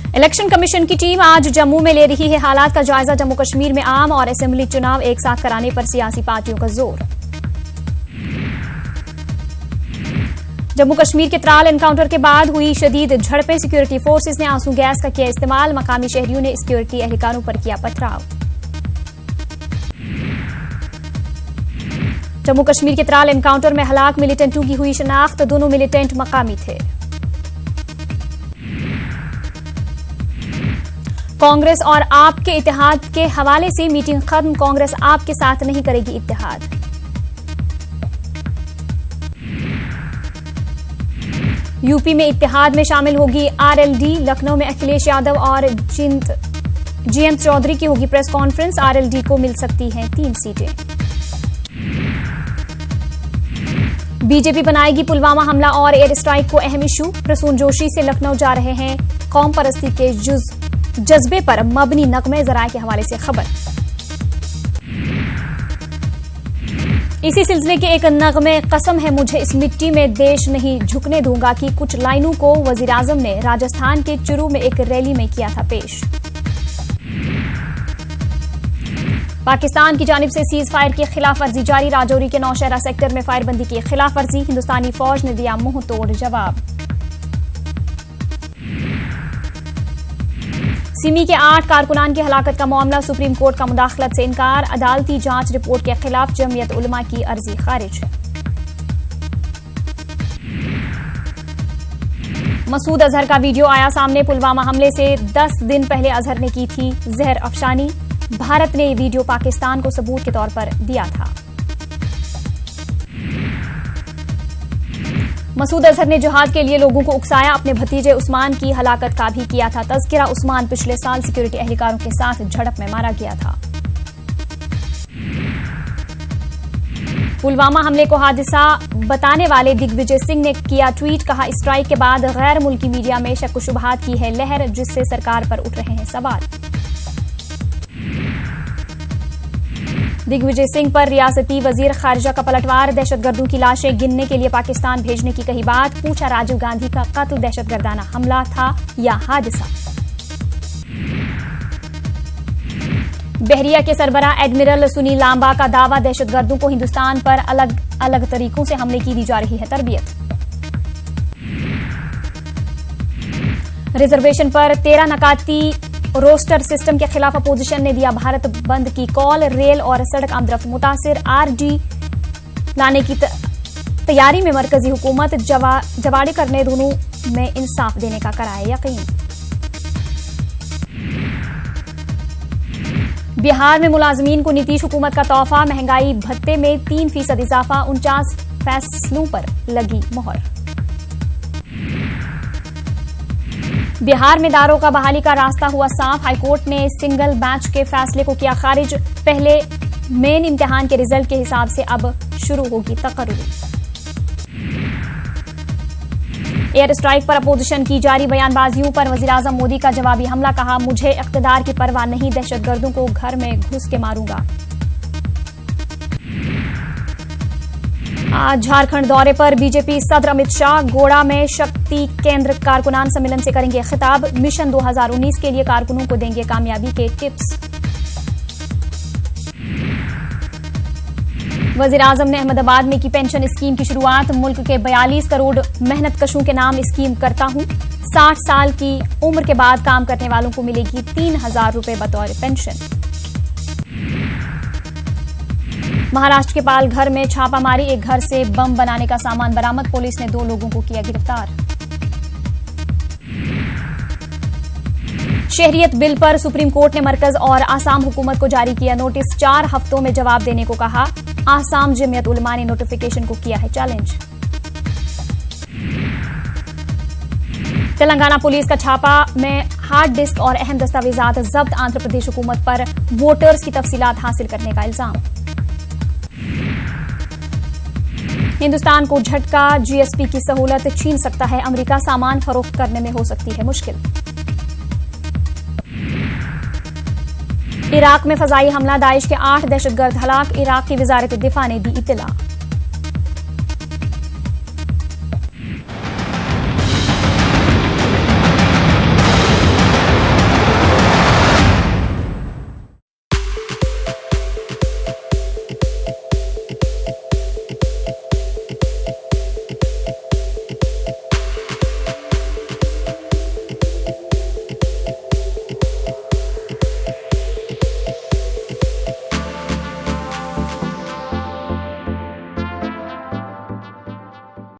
Election commission की team आज जम्मू में ले रही है हालात का जायजा। जम्मू कश्मीर में आम और असेंबली चुनाव एक साथ कराने पर सियासी पार्टियों का जोर। जम्मू कश्मीर के त्राल एनकाउंटर के बाद हुई शदीद झड़पें। सिक्योरिटी फोर्सेस ने आंसू गैस का किया इस्तेमाल। मकामी शहरियों ने सिक्योरिटी एहलकारों पर किया पथराव। जम्मू कश्मीर के त्राल एनकाउंटर में हलाक मिलिटेंटों की हुई शनाख्त। दोनों मिलिटेंट मकामी थे। कांग्रेस और आप के इत्तेहाद के हवाले से मीटिंग खत्म। कांग्रेस आप के साथ नहीं करेगी इत्तेहाद। यूपी में इत्तेहाद में शामिल होगी आरएलडी। लखनऊ में अखिलेश यादव और जयंत चौधरी की होगी प्रेस कॉन्फ्रेंस। आरएलडी को मिल सकती हैं 3 सीटें। बीजेपी बनाएगी पुलवामा हमला और एयर स्ट्राइक को अहम इशू। प्रसून जोशी से लखनऊ जा रहे हैं। कौम परस्ती के जज्बे पर मबनी नगमे ज़राए के हवाले से खबर। इसी सिलसिले के एक नगमे कसम है मुझे इस मिट्टी में देश नहीं झुकने दूंगा की कुछ लाइनों को वजीर आजम ने राजस्थान के चुरू में एक रैली में किया था पेश। पाकिस्तान की जानिब से सीज फायर की खिलाफ वर्जी जारी। राजौरी के नौशहरा सेक्टर में फायरबंदी की खिलाफ वर्जी। हिंदुस्तानी फौज ने दिया मुंह तोड़ जवाब। सिमी के 8 कारकुनान की हलाकत का मामला। सुप्रीम कोर्ट का मुदाखलत से इनकार। अदालती जांच रिपोर्ट के खिलाफ जमीयत उलमा की अर्जी खारिज है। मसूद अजहर का वीडियो आया सामने। पुलवामा हमले से 10 दिन पहले अजहर ने की थी जहर अफशानी। भारत ने ये वीडियो पाकिस्तान को सबूत के तौर पर दिया था। मसूद अजहर ने जिहाद के लिए लोगों को उकसाया। अपने भतीजे उस्मान की हलाकत का भी किया था तज़किरा। उस्मान पिछले साल सिक्योरिटी एहलकारों के साथ झड़प में मारा गया था। पुलवामा हमले को हादसा बताने वाले दिग्विजय सिंह ने किया ट्वीट। कहा स्ट्राइक के बाद गैर मुल्की मीडिया में शक शुबहात की है लहर, जिससे सरकार पर उठ रहे हैं सवाल। दिग्विजय सिंह पर रियासती वजीर खारिजा का पलटवार। दहशतगर्दों की लाशें गिनने के लिए पाकिस्तान भेजने की कही बात। पूछा राजीव गांधी का कत्ल दहशतगर्दाना हमला था या हादसा। बहरिया के सरबराह एडमिरल सुनील लांबा का दावा। दहशतगर्दों को हिंदुस्तान पर अलग अलग तरीकों से हमले की दी जा रही है तरबियत। रिजर्वेशन पर 13 नकाती रोस्टर सिस्टम के खिलाफ अपोजिशन ने दिया भारत बंद की कॉल। रेल और सड़क आमदरफ्त मुतासिर। आरडी लाने की तैयारी में मरकजी हुकूमत। जवाड़े करने दोनों में इंसाफ देने का कराए यकीन। बिहार में मुलाजमीन को नीतीश हुकूमत का तोहफा। महंगाई भत्ते में 3% इजाफा। 49 फैसलों पर लगी मोहर। बिहार में दारों का बहाली का रास्ता हुआ साफ। हाईकोर्ट ने सिंगल बैच के फैसले को किया खारिज। पहले मेन इम्तिहान के रिजल्ट के हिसाब से अब शुरू होगी तकर्री। एयर स्ट्राइक पर अपोजिशन की जारी बयानबाजियों पर वजीर आजम मोदी का जवाबी हमला। कहा मुझे इख्तिदार की परवाह नहीं, दहशतगर्दों को घर में घुस के मारूंगा। आज झारखंड दौरे पर बीजेपी सदर अमित शाह। गोड़ा में शक्ति केंद्र कारकुनान सम्मेलन से करेंगे खिताब। मिशन 2019 के लिए कारकुनों को देंगे कामयाबी के टिप्स। वजीर आजम ने अहमदाबाद में की पेंशन स्कीम की शुरुआत। मुल्क के 42 करोड़ मेहनतकशों के नाम स्कीम करता हूं। 60 साल की उम्र के बाद काम करने वालों को मिलेगी 3000 रुपए बतौर पेंशन। महाराष्ट्र के पालघर में छापामारी। एक घर से बम बनाने का सामान बरामद। पुलिस ने 2 लोगों को किया गिरफ्तार। शहरियत बिल पर सुप्रीम कोर्ट ने मरकज और आसाम हुकूमत को जारी किया नोटिस। 4 हफ्तों में जवाब देने को कहा। आसाम जमीयत उलमा ने नोटिफिकेशन को किया है चैलेंज। तेलंगाना पुलिस का छापा में हार्ड डिस्क और अहम दस्तावेजात जब्त। आंध्र प्रदेश हुकूमत पर वोटर्स की तफसीलात हासिल करने का इल्जाम। हिंदुस्तान को झटका। जीएसपी की सहूलत छीन सकता है अमेरिका। सामान फरोख्त करने में हो सकती है मुश्किल। इराक में फजाई हमला। दाइश के 8 दहशतगर्द हलाक। इराक की वजारत दिफा ने दी इत्तला।